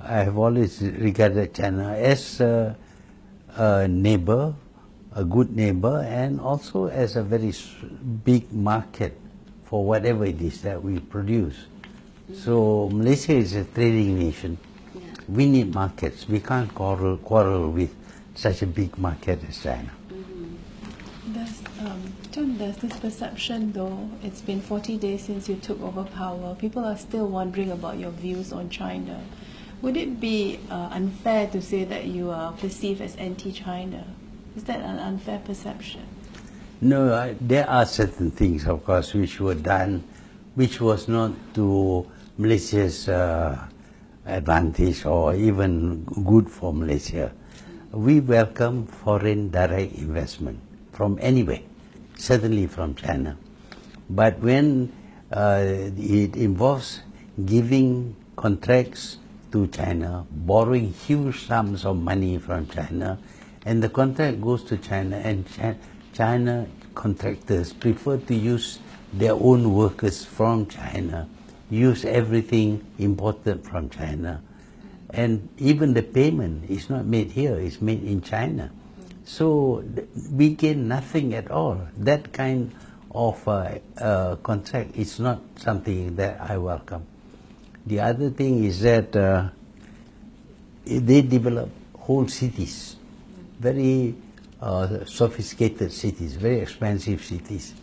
I have always regarded China as a neighbor, a good neighbor, and also as a very big market for whatever it is that we produce. So Malaysia is a trading nation. Yeah. We need markets. We can't quarrel with such a big market as China. There's this perception, though, it's been 40 days since you took over power. People are still wondering about your views on China. Would it be unfair to say that you are perceived as anti-China? Is that an unfair perception? No, there are certain things, of course, which were done, which was not to Malaysia's advantage or even good for Malaysia. We welcome foreign direct investment from anywhere, certainly from China. But when it involves giving contracts to China, borrowing huge sums of money from China, and the contract goes to China, and China contractors prefer to use their own workers from China, use everything imported from China, and even the payment is not made here, it's made in China. So we gain nothing at all. That kind of contract is not something that I welcome. The other thing is that they develop whole cities, very sophisticated cities, very expensive cities,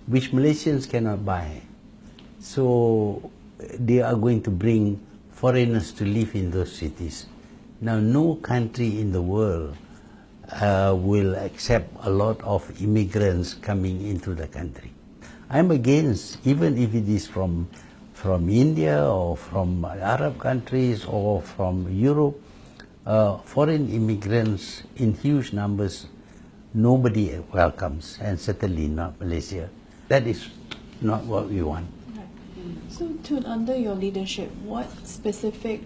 which Malaysians cannot buy. So they are going to bring foreigners to live in those cities. Now, no country in the world will accept a lot of immigrants coming into the country. I'm against, even if it is from India or from Arab countries or from Europe, foreign immigrants in huge numbers, nobody welcomes, and certainly not Malaysia. That is not what we want. So, Tun, under your leadership, what specific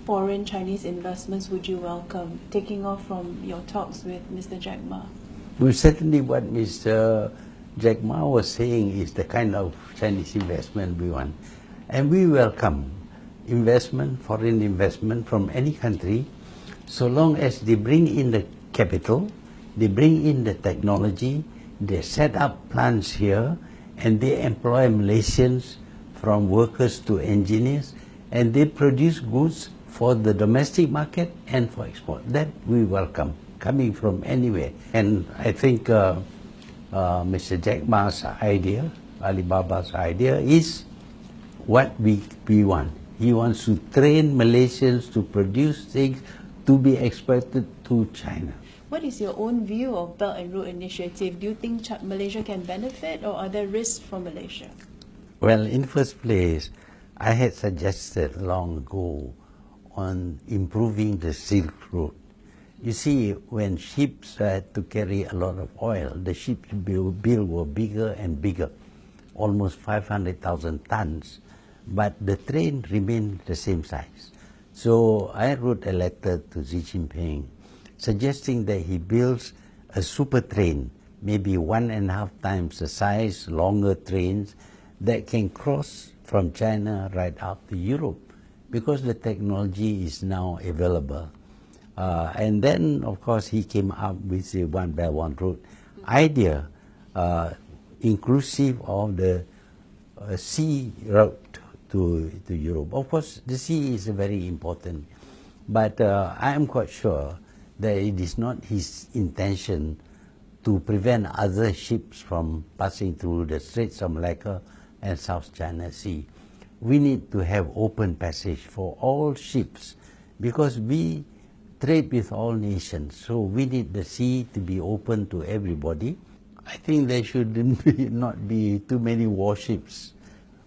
foreign Chinese investments would you welcome, taking off from your talks with Mr. Jack Ma? Well, certainly what Mr. Jack Ma was saying is the kind of Chinese investment we want. And we welcome investment, foreign investment from any country, so long as they bring in the capital, they bring in the technology, they set up plants here, and they employ Malaysians from workers to engineers, and they produce goods for the domestic market and for export. That we welcome, coming from anywhere. And I think Mr. Jack Ma's idea, Alibaba's idea, is what we want. He wants to train Malaysians to produce things to be exported to China. What is your own view of Belt and Road Initiative? Do you think Malaysia can benefit, or are there risks for Malaysia? Well, in the first place, I had suggested long ago on improving the Silk Road. You see, when ships had to carry a lot of oil, the ships built were bigger and bigger, almost 500,000 tons, but the train remained the same size. So I wrote a letter to Xi Jinping suggesting that he builds a super train, maybe 1.5 times the size, longer trains that can cross from China right up to Europe, because the technology is now available. And then, of course, he came up with the One Belt, One Road idea, inclusive of the sea route to Europe. Of course, the sea is very important, but I am quite sure that it is not his intention to prevent other ships from passing through the Straits of Malacca and South China Sea. We need to have open passage for all ships, because we trade with all nations, so we need the sea to be open to everybody. I think there should not be too many warships.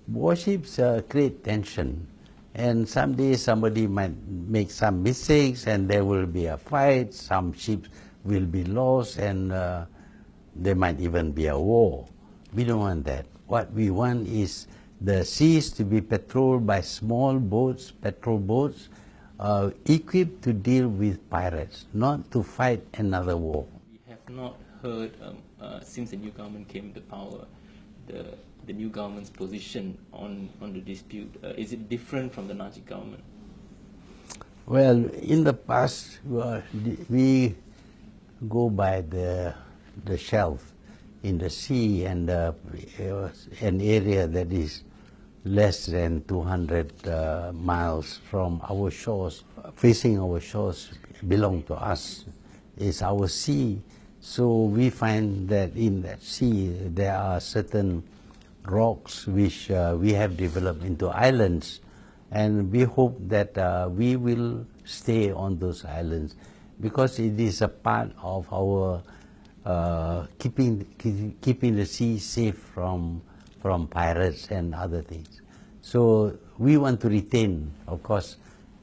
Warships create tension, and someday somebody might make some mistakes and there will be a fight, some ships will be lost, and there might even be a war. We don't want that. What we want is the seas to be patrolled by small boats, patrol boats, equipped to deal with pirates, not to fight another war. We have not heard, since the new government came to power, the new government's position on the dispute. Is it different from the Najib government? Well, in the past, we go by the shelf in the sea, and an area that is less than 200 miles from our shores, facing our shores, belong to us, is our sea. So we find that in that sea there are certain rocks which we have developed into islands, and we hope that we will stay on those islands because it is a part of our keeping the sea safe from pirates and other things. So we want to retain, of course,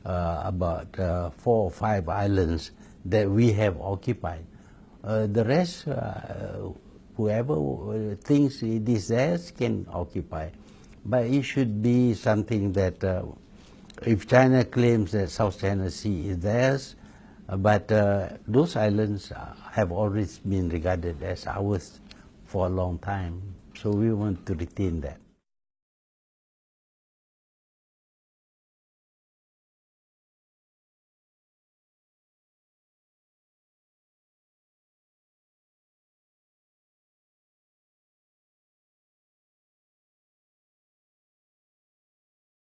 about 4 or 5 islands that we have occupied. The rest, whoever thinks it is theirs can occupy. But it should be something that if China claims that South China Sea is theirs, but those islands have always been regarded as ours for a long time. So we want to retain that.